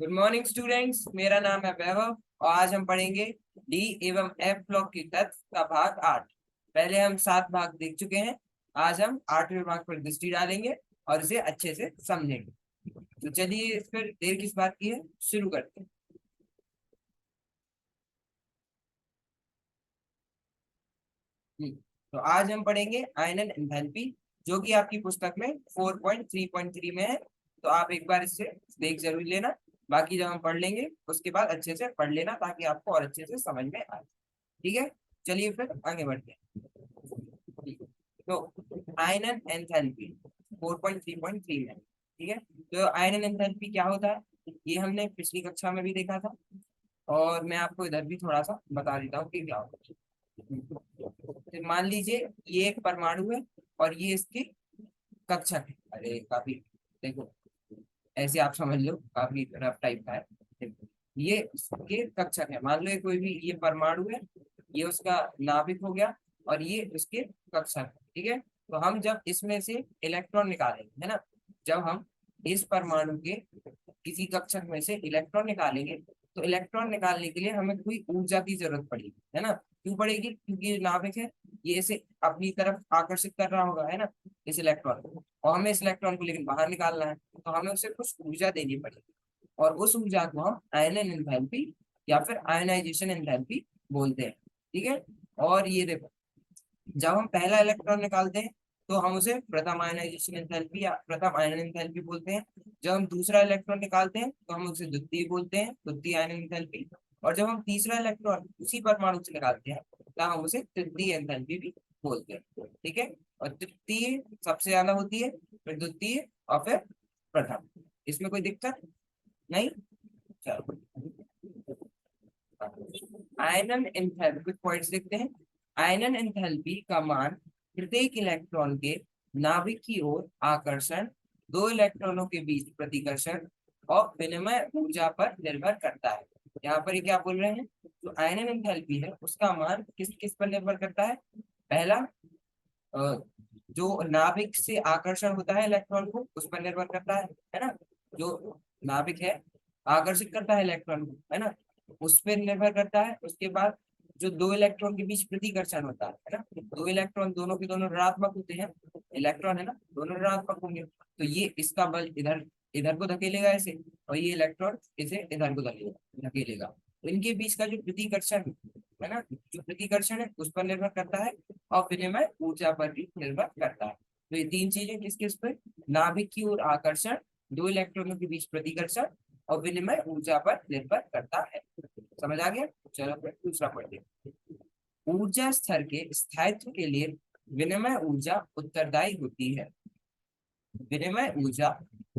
Good morning students, मेरा नाम है वैभव और आज हम पढ़ेंगे डी एवं एफ ब्लॉक की तत्व का भाग 8। पहले हम 7 भाग देख चुके हैं। आज हम 8वें भाग पर दृष्टि डालेंगे और इसे अच्छे से समझेंगे। तो चलिए फिर देर किस बात की है, शुरू करते हैं। तो आज हम पढ़ेंगे आयनन एंथैल्पी, जो कि आपकी पुस्तक में 4.3.3 में है। तो आप एक बार इससे देख जरूर लेना। बाकी जब हम पढ़ लेंगे उसके बाद अच्छे से पढ़ लेना ताकि आपको और अच्छे से समझ में आए। ठीक है, चलिए फिर आगे बढ़ते हैं। तो आयनन एंथैल्पी 4.3.3 में, ठीक है। तो आयनन एंथैल्पी क्या होता है, ये हमने पिछली कक्षा में भी देखा था और मैं आपको इधर भी थोड़ा सा बता देता हूँ कि क्या होता है। तो मान लीजिए ये एक परमाणु है और ये इसकी कक्षक है। अरे काफी, देखो ऐसे आप समझ लो, काफी रफ टाइप का है। देखो, ये इसके कक्षक है। मान लो ये कोई भी ये परमाणु है, ये उसका नाभिक हो गया और ये उसके कक्षक है। ठीक है, तो हम जब इसमें से इलेक्ट्रॉन निकालेंगे, है ना, जब हम इस परमाणु के किसी कक्षक में से इलेक्ट्रॉन निकालेंगे तो इलेक्ट्रॉन निकालने के लिए हमें कोई ऊर्जा की जरूरत पड़ेगी, है ना। क्यों पड़ेगी? क्योंकि ये नाभिक है, ये इसे अपनी तरफ आकर्षित कर रहा होगा, है ना, इस इलेक्ट्रॉन को। और हमें इस इलेक्ट्रॉन को लेकिन बाहर निकालना है, तो हमें उसे कुछ ऊर्जा देनी पड़ेगी और उस ऊर्जा को हम आयनन एंथैल्पी या फिर आयनाइजेशन एंथैल्पी बोलते हैं। ठीक है, और ये देखो, जब हम पहला इलेक्ट्रॉन निकालते हैं तो हम उसे प्रथम आयनाइजेशन एंथैल्पी या प्रथम आयनन एंथैल्पी बोलते हैं। जब हम दूसरा इलेक्ट्रॉन निकालते हैं तो हम उसे द्वितीय बोलते हैं, द्वितीय आयनन एंथैल्पी। और जब हम तीसरा इलेक्ट्रॉन उसी परमाणु से निकालते हैं तो हम उसे तृतीय एंथैल्पी भी बोलते हैं। ठीक है, और तृतीय सबसे ज्यादा होती है, फिर द्वितीय और फिर प्रथम। इसमें कोई दिक्कत नहीं। चलो, आयनन एंथैल्पी कुछ पॉइंट्स लिखते हैं। आयनन एंथैल्पी का मान प्रत्येक इलेक्ट्रॉन के नाभिक की ओर आकर्षण, दो इलेक्ट्रॉनों के बीच प्रतिकर्षण और विनिमय ऊर्जा पर निर्भर करता है। यहाँ पर ये क्या बोल रहे हैं, जो आयनन एंथैल्पी है उसका मान किस किस पर निर्भर करता है। पहला, अ, जो नाभिक से आकर्षण होता है इलेक्ट्रॉन को, उस पर निर्भर करता है ना। जो नाभिक है आकर्षित करता है इलेक्ट्रॉन को, है ना, उस पर निर्भर करता है। उसके बाद जो दो इलेक्ट्रॉन के बीच प्रतिकर्षण होता है ना, दो इलेक्ट्रॉन दोनों के दोनों ऋणात्मक होते हैं, इलेक्ट्रॉन है ना, दोनों ऋणात्मक होंगे, तो ये इसका बल इधर इधर को धकेलेगा ऐसे, और ये इलेक्ट्रॉन इसे इधर को धकेलेगा। तो इनके बीच का जो प्रतिकर्षण है ना, जो प्रतिकर्षण है उस पर निर्भर करता है और विनिमय ऊर्जा पर भी निर्भर करता है। तो ये तीन चीजें किस किस पर, नाभिक की ओर आकर्षण, दो इलेक्ट्रॉनों के बीच प्रतिकर्षण और विनिमय ऊर्जा पर निर्भर करता है। समझ आ गया? चलो फिर दूसरा पढ़ते हैं। ऊर्जा स्तर के स्थायित्व के लिए विनिमय ऊर्जा उत्तरदायी होती है। विनिमय ऊर्जा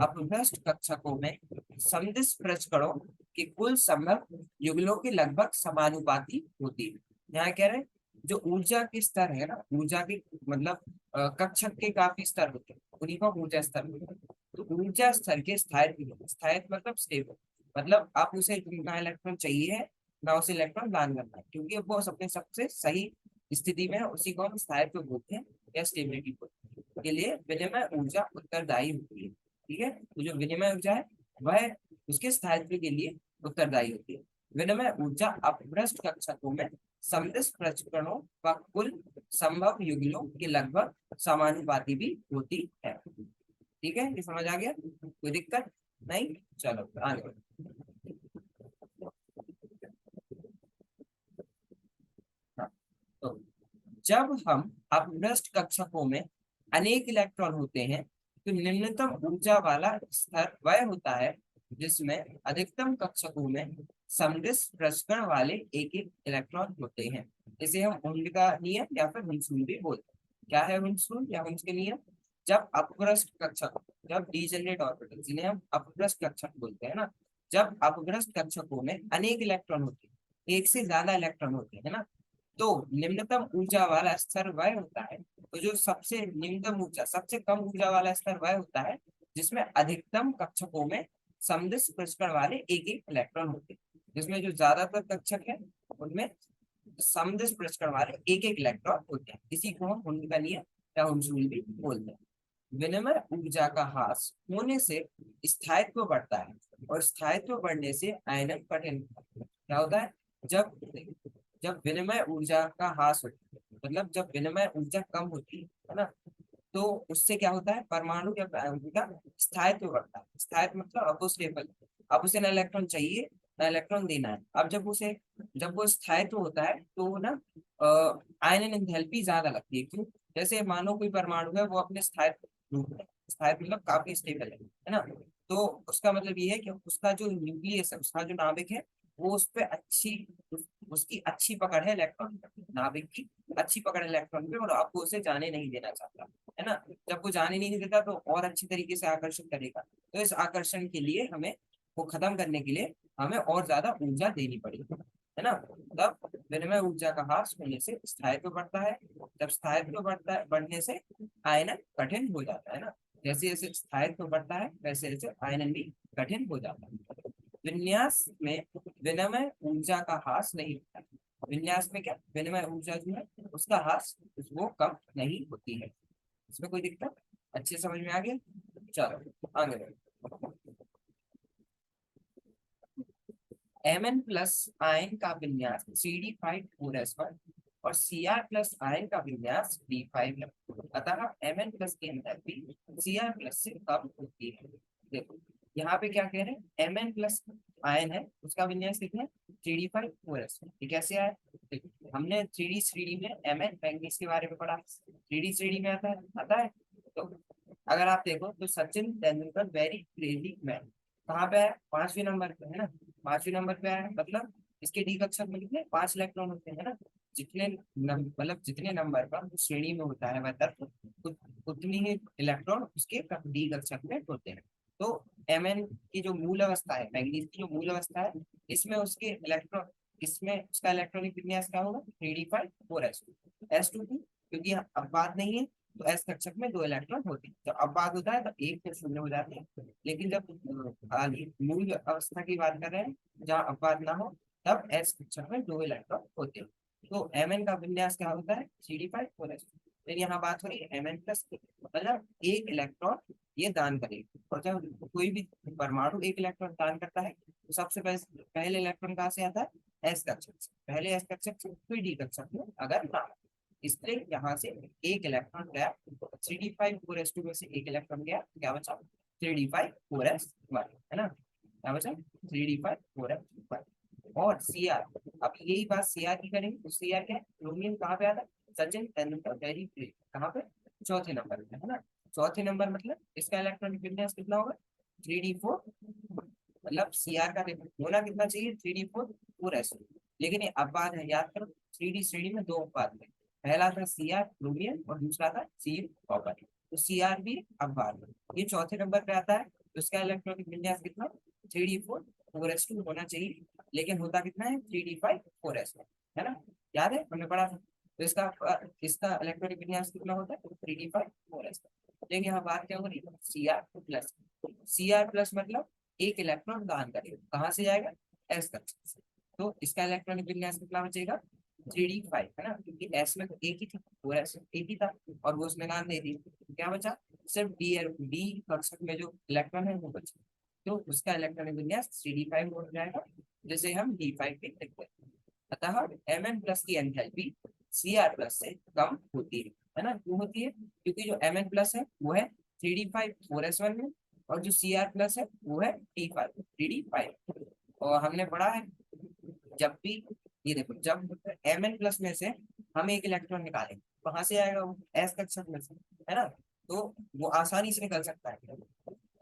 अपभ्रष्ट कक्षकों में सदिश प्रचकणों के कुल संभव युगलों के लगभग समानुपाती होती है। यहाँ कह रहे हैं जो ऊर्जा के स्तर है ना, ऊर्जा के मतलब कक्षक के काफी स्तर होते हैं, उन्हीं को ऊर्जा स्तर होते हैं। तो ऊर्जा स्तर के स्थायित्व, स्थायित्व मतलब स्टेबल, मतलब आप उसे ना इलेक्ट्रॉन चाहिए है ना उसे इलेक्ट्रॉन दान करना है, क्योंकि वो सबसे सबसे सही स्थिति में है, उसी को हम स्थायित्व बोलते हैं या स्टेबिलिटी बोलते हैं। के लिए विनिमय ऊर्जा उत्तरदायी होती है। ठीक है, तो जो विनिमय ऊर्जा है वह उसके स्थायित्व के लिए उत्तरदायी होती है। विनिमय ऊर्जा अपभ्रष्ट कक्षकों में सदिश प्रचक्रणों व कुल संभव युगलों के लगभग समानुपाती भी होती है। ठीक है, ये समझ आ गया? कोई दिक्कत नहीं? चलो आगे बढ़ो। हाँ, तो जब हम अपभ्रष्ट कक्षकों में अनेक इलेक्ट्रॉन होते हैं तो निम्नतम ऊर्जा वाला स्तर वह होता है जिसमें अधिकतम कक्षकों में समदिश प्रसरण वाले एक एक इलेक्ट्रॉन होते हैं। इसे हम हुंड का नियम या फिर हुंसरूल भी बोलते हैं। क्या है हुंसरूल या हुंस के नियम? जब अपभ्रष्ट कक्षक, जब डीजेनरेट ऑर्बिटल जिन्हें हम अपभ्रष्ट कक्षक बोलते हैं ना, जब अपभ्रष्ट कक्षकों में अनेक इलेक्ट्रॉन होते हैं, एक से ज्यादा इलेक्ट्रॉन होते हैं ना, तो निम्नतम ऊर्जा वाला स्तर वह होता है, तो जो सबसे निम्नतम ऊर्जा, सबसे कम ऊर्जा वाला स्तर वह होता है जिसमें अधिकतम कक्षकों में समदिश प्रसरण वाले एक एक इलेक्ट्रॉन होते हैं। जिसमें जो ज्यादातर कक्षक है उनमें समदिश प्रसरण वाले एक एक इलेक्ट्रॉन होते हैं। इसी को हम हुंड का नियम या हुंसरूल भी बोलते हैं। विनिमय ऊर्जा का ह्रास होने से स्थायित्व बढ़ता है और स्थायित्व बढ़ने से आयनन कठिन क्या होता है। जब जब विनिमय ऊर्जा का ह्रास होता है, मतलब जब विनिमय ऊर्जा कम होती है ना, तो उससे क्या होता है, परमाणु या अणु का स्थायित्व बढ़ता है। स्थायित्व मतलब अब वो स्टेबल, अब उसे ना इलेक्ट्रॉन चाहिए ना इलेक्ट्रॉन देना है। अब जब वो स्थायित्व होता है तो वो ना आयनन एंथैल्पी ज्यादा लगती है। क्यों? जैसे मानो कोई परमाणु है, वो अपने स्थायित्व रूप में, स्थायित्व मतलब काफी स्टेबल है ना, तो उसका मतलब ये है कि उसका जो न्यूक्लियस है, उसका जो नाभिक है, वो उस पर उसकी अच्छी पकड़ है इलेक्ट्रॉन, नाभिक की अच्छी पकड़ है इलेक्ट्रॉन पे, और आपको उसे जाने नहीं देना चाहता है ना। जब वो जाने नहीं देता तो और अच्छी तरीके से आकर्षित करेगा। तो इस आकर्षण के लिए हमें, वो खत्म करने के लिए हमें और ज्यादा ऊर्जा देनी पड़ेगी, है ना। तब विनिमय ऊर्जा का ह्रास होने से स्थायित्व बढ़ता है। जब स्थायित्व बढ़ता है, बढ़ने से आयनन कठिन हो जाता है ना। जैसे जैसे स्थायित्व बढ़ता है वैसे वैसे आयनन भी कठिन हो जाता है। विन्यास में विनिमय ऊर्जा का ह्रास नहीं होता है। विन्यास में क्या, विनिमय ऊर्जा जो है उसका ह्रास वो कम नहीं होती है। इसमें कोई दिक्कत? अच्छे समझ में आ गया? चलो आगे बढ़ो। Mn प्लस आयन का विन्यास CD5 4s1 और Cr प्लस आयन का विन्यास D5 है। अतः Mn प्लस की एंथैल्पी Cr प्लस से कम होती है। देखो यहाँ पे क्या कह रहे हैं, Mn प्लस आयन है, उसका विन्यास कितना है, 3D5 4s1। ये कैसे आया? देखो हमने 3D में Mn मैंगनीज के बारे में पढ़ा, 3D में आता है। तो अगर आप देखो तो Sachin Tendulkar very crazy man कहाँ पे है, 5वें नंबर पे है ना। 5वें नंबर पे है, मतलब इसके डी कक्षक में कितने, 5 इलेक्ट्रॉन होते हैं ना। मतलब जितने नंबर का उस श्रेणी में होता है वह तत्व, उतनी ही इलेक्ट्रॉन उसके डी कक्षक में होते हैं। तो Mn की जो मूल अवस्था है, मैंगनीज की जो मूल अवस्था है, इसमें उसके इलेक्ट्रॉन, इसमें उसका इलेक्ट्रॉनिक विन्यास क्या होगा, 3D5 4s2 क्योंकि अब बात नहीं है, तो एस कक्षक में 2 इलेक्ट्रॉन होते हैं। जब अब बात होता है तो एक फिर शून्य हो जाते हैं। लेकिन जब मूल अवस्था की बात कर रहे हैं, जहाँ अपवाद ना हो, तब एस कक्षक में 2 इलेक्ट्रॉन होते हैं। तो Mn का विन्यास क्या होता है, CD5 4s। फिर यहाँ बात हो रही है Mn प्लस, मतलब एक इलेक्ट्रॉन ये दान करेगा। और जब कोई भी परमाणु एक इलेक्ट्रॉन दान करता है तो सबसे पहले इलेक्ट्रॉन कहाँ से आता है, एस कक्षक से। पहले एस कक्षक से फिर डी कक्षक में अगर ना, इसलिए यहाँ से एक इलेक्ट्रॉन गया, 3D5 4s2 में से एक इलेक्ट्रॉन गया, क्या बचा, 3D5 4s1 है ना। क्या बचा, 3D5 4s1। और Cr, अब यही बात Cr की करेंगे तो Cr क्या है, क्रोमियम कहाँ पे आता है, सचिन तेंदुलकर वेरी ग्रेट कहाँ पे, चौथे नंबर पे है ना। चौथे नंबर मतलब इसका इलेक्ट्रॉनिक विन्यास कितना होगा, 3D4, मतलब Cr का होना कितना चाहिए, 3D4 4s। लेकिन ये अपवाद है, याद करो 3D श्रेणी में 2 अपवाद है, पहला था Cr क्रोमियम और दूसरा था Cu कॉपर। तो Cr भी अपवाद है, ये चौथे नंबर पे आता है। तो इसका इलेक्ट्रॉनिक विन्यास कितना, 3D4 4s2 होना चाहिए, लेकिन होता कितना है, 3D5 4s1 है ना। याद है हमने पढ़ा था। तो इसका इलेक्ट्रॉनिक विन्यास कितना होता है, 3D5 4s1। लेकिन यहाँ बात क्या हो रही है, Cr प्लस। Cr प्लस मतलब एक इलेक्ट्रॉन दान करेगा, कहाँ से जाएगा, एस कक्षक से। तो इसका इलेक्ट्रॉनिक विन्यास कितना बचेगा, 3D5 है ना, क्योंकि एस में तो एक ही था, 4s एक ही था, और वो उसने दान दे दी। तो क्या बचा, सिर्फ डी कक्षक में जो इलेक्ट्रॉन है वो बचा। तो उसका इलेक्ट्रॉनिक विन्यास 3D5 हो जाएगा, जिसे हम D5 पे लिखते हैं। अतः Mn प्लस की एंथैल्पी Cr प्लस से कम होती है ना। क्यों होती है, क्योंकि जो Mn प्लस है वो है 3D5 4s1 में, और जो Cr प्लस है वो है D5 और हमने पढ़ा है, जब भी, ये देखो जब Mn प्लस में से हम एक इलेक्ट्रॉन निकालें, कहाँ से आएगा वो, एस कक्षक में से, है ना। तो वो आसानी से निकल सकता है।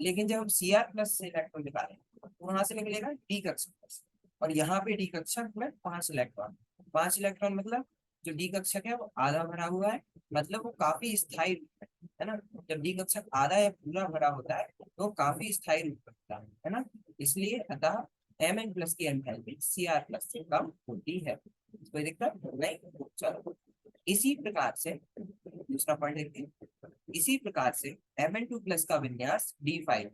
लेकिन जब हम Cr प्लस से इलेक्ट्रॉन निकालें तो वहां से निकलेगा डी कक्षक से। और यहाँ पे डी कक्षक में 5 इलेक्ट्रॉन, 5 इलेक्ट्रॉन मतलब जो डी कक्षक है वो आधा भरा हुआ है, मतलब वो काफी स्थायी रूप है ना। जब डी कक्षक आधा या पूरा भरा होता है तो काफी स्थायी रूप में होता है ना। इसलिए अतः Mn प्लस की एंथैल्पी Cr प्लस से कम होती है। कोई दिक्कत नहीं, चलो इसी प्रकार से दूसरा पॉइंट देखते हैं। इसी प्रकार से Mn2 प्लस का विन्यास D5,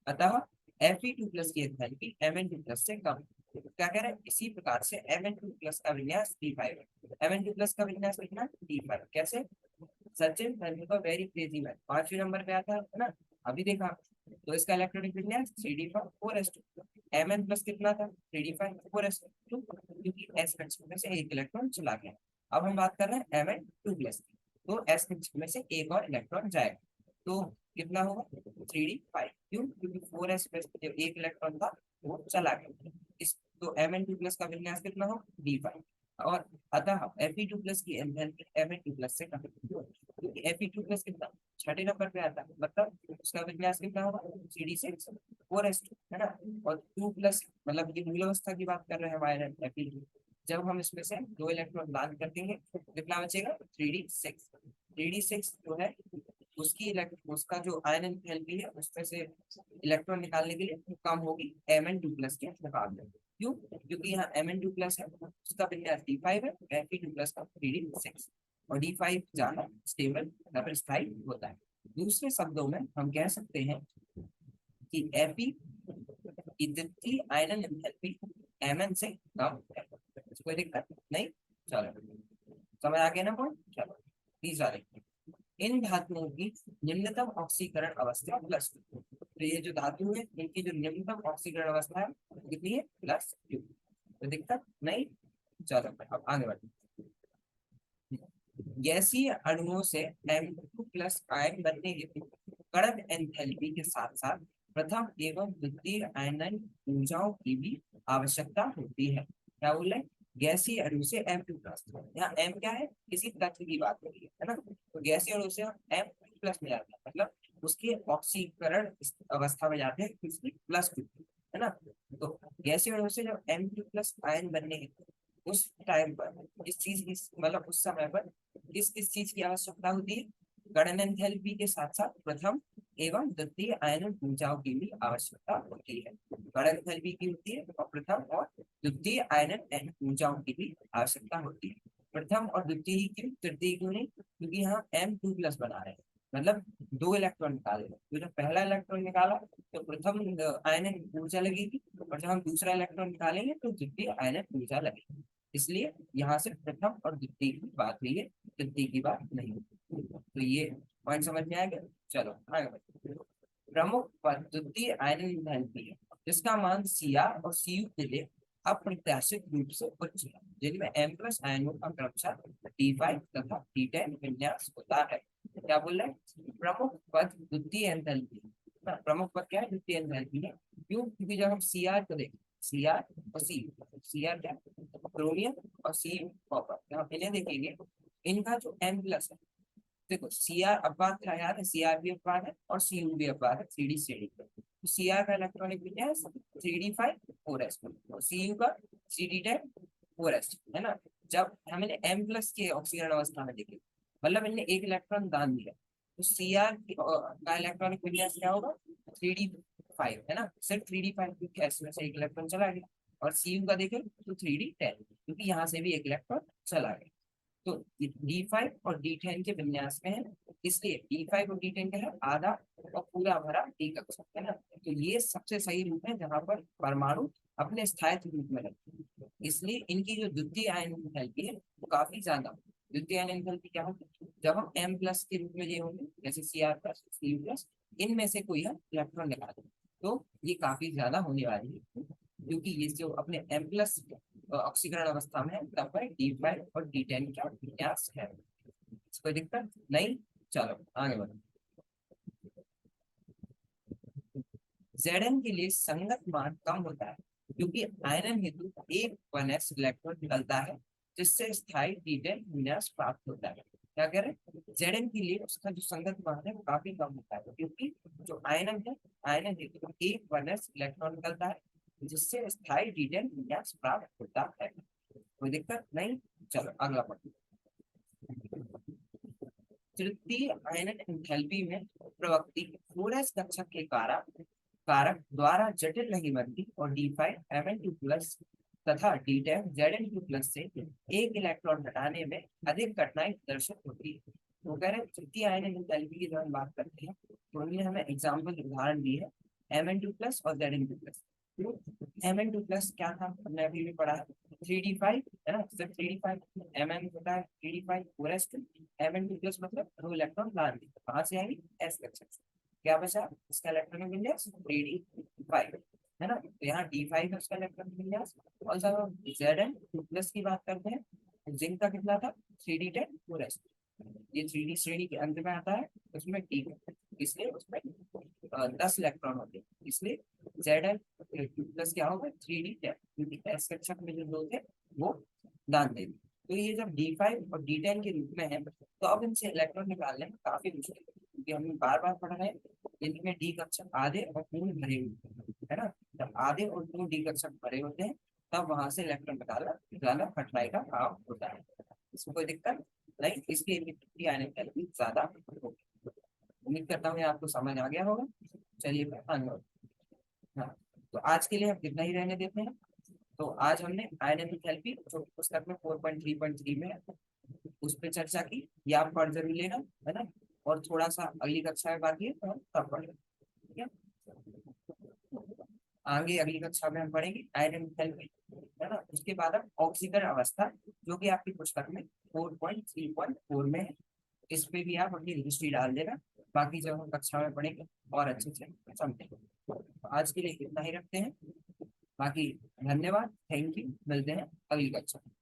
अतः Fe2 प्लस की एंथैल्पी Mn2 प्लस से कम। क्या कह रहे हैं, इसी प्रकार से Mn2 प्लस का विन्यास D5 है। Mn2 प्लस का विन्यास कितना, D5 कैसे, सचिन का वेरी क्रेजी मैन 5वें नंबर पे आता है ना, अभी देखा। तो इसका इलेक्ट्रॉनिक विन्यास 3d5 4s2। Mn प्लस कितना था 3d5 4s2, क्योंकि s कक्षा में से एक इलेक्ट्रॉन चला गया। अब हम बात कर रहे हैं Mn2 प्लस की, तो s कक्षा में से एक और इलेक्ट्रॉन जाएगा, तो कितना होगा 3d5। क्यों? क्योंकि 4s प्लस जो एक इलेक्ट्रॉन था वो चला गया। इस तो Mn2 प्लस का विन्यास कितना हो d5। और अतः Fe2 प्लस की एंथैल्पी Mn2 प्लस से कम, क्योंकि Fe2 प्लस कितना 6 नंबर पे आता है, मतलब उसका विन्यास कितना होगा CD6 4s2, है ना। और 2 प्लस मतलब ये मूल अवस्था की बात कर रहे हैं हमारे Fe2। जब हम इसमें से दो इलेक्ट्रॉन दान कर देंगे तो कितना बचेगा 3d6। 3d6 जो है उसका जो आयन एंथैल्पी है उसमें से इलेक्ट्रॉन निकालने के लिए कम होगी Mn2 प्लस के मुकाबले। क्यों? क्योंकि यहाँ Mn2 प्लस है उसका विन्यास d5 है, Fe2 प्लस का 3d6, और d5 ज्यादा स्टेबल डबल स्थायी होता है। दूसरे शब्दों में हम कह सकते हैं कि Fe की द्वितीय आयनन एंथैल्पी Mn से कम है। कोई दिक्कत नहीं, चलो समझ आ गया ना पॉइंट। चलो तीसरा देखते हैं, इन धातुओं की निम्नतम ऑक्सीकरण अवस्था +2। तो ये जो धातु है इनकी जो निम्नतम ऑक्सीकरण अवस्था है कितनी है +2। तो दिक्कत नहीं, चलो अब आगे बढ़ते हैं। गैसीय अणुओं से M2 प्लस आयन बनने हेतु कण एंथैल्पी के साथ साथ प्रथम एवं द्वितीय आयनन ऊर्जाओं की भी आवश्यकता होती है। क्या बोल रहे हैं? गैसीय अणु से M2 प्लस, यहाँ M क्या है किसी तत्व की बात हो रही है ना, तो गैसीय अणु से M2 प्लस में जाता है, मतलब उसके ऑक्सीकरण अवस्था में जाते हैं किसकी +2, है ना। तो गैसीय अणु से जब M2 प्लस आयन बनने हेतु उस टाइम पर इस चीज मतलब उस समय पर किस चीज की आवश्यकता होती है, गणन एंथैल्पी के साथ साथ प्रथम एवं द्वितीय आयनन ऊर्जाओं की भी आवश्यकता होती है। गणन एंथैल्पी की होती है और प्रथम और द्वितीय आयनन ऊर्जाओं की भी आवश्यकता होती है। प्रथम और द्वितीय ही क्यों, तृतीय क्यों नहीं? क्योंकि यहाँ M2 प्लस बना रहे हैं, मतलब दो इलेक्ट्रॉन निकाले, तो जब पहला इलेक्ट्रॉन निकाला तो प्रथम आयनन ऊर्जा लगेगी, और जब हम दूसरा इलेक्ट्रॉन निकालेंगे तो द्वितीय आयनन ऊर्जा लगेगी। इसलिए यहाँ से प्रथम और द्वितीय की बात हुई है, तृतीय की बात नहीं। तो ये पॉइंट समझ में आ गया। चलो आगे बढ़ते हैं। प्रमुख पद द्वितीय आयनन एंथैल्पी है जिसका मान Cr और Cu के लिए अप्रत्याशित रूप से उच्च है, जिनमें M प्लस आयनों का क्रमशः D5 तथा D10 विन्यास होता है। क्या बोल रहे हैं? प्रमुख पद द्वितीय एंथैल्पी, प्रमुख पद क्या है द्वितीय एंथैल्पी है। क्यों? क्योंकि जब हम Cr को देखें, Cr और Cu, Cr क्या क्रोमियम और Cu कॉपर, हम इन्हें देखेंगे, इनका जो M प्लस है, देखो Cr अपवाद था यार, Cr भी अपवाद है और Cu भी अपवाद है 3d श्रेणी पे। तो Cr का इलेक्ट्रॉनिक विन्यास 3d5 4s, और Cu का 3d10 4s, है ना। जब हमने M प्लस के ऑक्सीकरण अवस्था में देखे, मतलब इन्हें एक इलेक्ट्रॉन दान दिया, तो Cr का इलेक्ट्रॉनिक विन्यास क्या होगा 3d5, है ना, सिर्फ 3d5 क्योंकि S में से एक इलेक्ट्रॉन चला गया। और Cu का देखें तो 3d10 क्योंकि यहाँ से भी एक इलेक्ट्रॉन चला गया। तो D5 और D10 के विन्यास में है, इसलिए D5 और D10 क्या है आधा और पूरा भरा D कक्षा, है ना। तो ये सबसे सही रूप है जहां पर परमाणु अपने स्थायित्व रूप में रहते हैं। इसलिए इनकी जो द्वितीय आयन एंथैल्पी है वो काफी ज्यादा। द्वितीय आयन एंथैल्पी क्या होगी, जब हम M प्लस के रूप में ये होंगे जैसे Cr प्लस Cu प्लस, इनमें से कोई हम इलेक्ट्रॉन निकालें तो ये काफी ज्यादा होने वाली है, क्योंकि ये जो अपने M प्लस ऑक्सीकरण अवस्था में है तब पर D5 और D10 का विन्यास है। कोई दिक्कत नहीं, चलो आगे बढ़ो। Zn के लिए संगत मान कम होता है क्योंकि आयरन हेतु एक 1s इलेक्ट्रॉन निकलता है जिससे स्थायी D10 विन्यास प्राप्त होता है। क्या कह रहे हैं? Zn के लिए उसका जो संगत मान है वो काफी कम होता है क्योंकि जो आयरन है, आयरन हेतु एक 1s इलेक्ट्रॉन निकलता है जिससे स्थायी D10 विन्यास प्राप्त होता है। कोई दिक्कत नहीं, चलो अगला पढ़ते हैं। तृतीय आयनन एंथैल्पी में प्रवृत्ति 4s कक्षक के कारक द्वारा जटिल नहीं बनती और D5 Mn2 प्लस तथा D10 Zn2 प्लस से एक इलेक्ट्रॉन हटाने में अधिक कठिनाई प्रदर्शित होती है। तो कह रहे तृतीय आयनन एंथैल्पी की जब हम बात करते हैं तो उन्होंने हमें एग्जाम्पल उदाहरण दी है Mn2 प्लस और Zn2 प्लस। Mn2 प्लस क्या था हमने अभी भी पढ़ा है 3d5, है ना, सिर्फ 3d5, Mn होता है 3d5 4s2, Mn2+ मतलब 2 इलेक्ट्रॉन दान दिए, कहाँ से आएंगे, s कक्षा से। क्या बचा इसका इलेक्ट्रॉनिक विन्यास 3d5 है ना, तो यहाँ d5 है उसका इलेक्ट्रॉनिक विन्यास। और जब हम Zn2+ की बात करते हैं, जिंक का कितना था 3d10 4s, ये 3d श्रेणी के अंत में आता है, उसमें डी, इसलिए उसमें 10 इलेक्ट्रॉन होते हैं, इसलिए Zn2+ क्या होगा 3d10, क्योंकि s कक्षक में जो दो थे वो दान दे दिए। तो ये जब d5 और d10 के रूप में है, तो अब इनसे इलेक्ट्रॉन निकालने में काफी मुश्किल है, क्योंकि हमने बार बार पढ़ा है इनमें डी कक्षक आधे और पूर्ण भरे हुए हैं, है ना। जब आधे और पूर्ण डी कक्षक भरे होते हैं, तब वहां से इलेक्ट्रॉन निकालना कठिनाई का काम होता है। इसमें कोई दिक्कत नहीं, इसकी इमिसिविटी आने का ज्यादा होगी। उम्मीद करता हूँ ये आपको समझ आ गया होगा। चलिए फिर धन्यवाद। हाँ, तो आज के लिए हम इतना ही रहने देते हैं। तो आज हमने आयन एंथैल्पी जो पुस्तक में 4.3.3 में है, उस पर चर्चा की, ये आप पढ़ जरूर लेना, है ना। और थोड़ा सा अगली कक्षा में बाकी है तो हम तब पढ़ेंगे, ठीक है। आगे अगली कक्षा में हम पढ़ेंगे आयन एंथैल्पी, है ना। उसके बाद हम ऑक्सीकरण अवस्था, जो कि आपकी पुस्तक में 4.3.4 में है, इस पे भी आप अपनी रजिस्ट्री डाल देना। बाकी जब हम कक्षा में पढ़ेंगे और अच्छे से समझेंगे। तो आज के लिए इतना ही रखते हैं, बाकी धन्यवाद, थैंक यू, मिलते हैं अगली कक्षा में।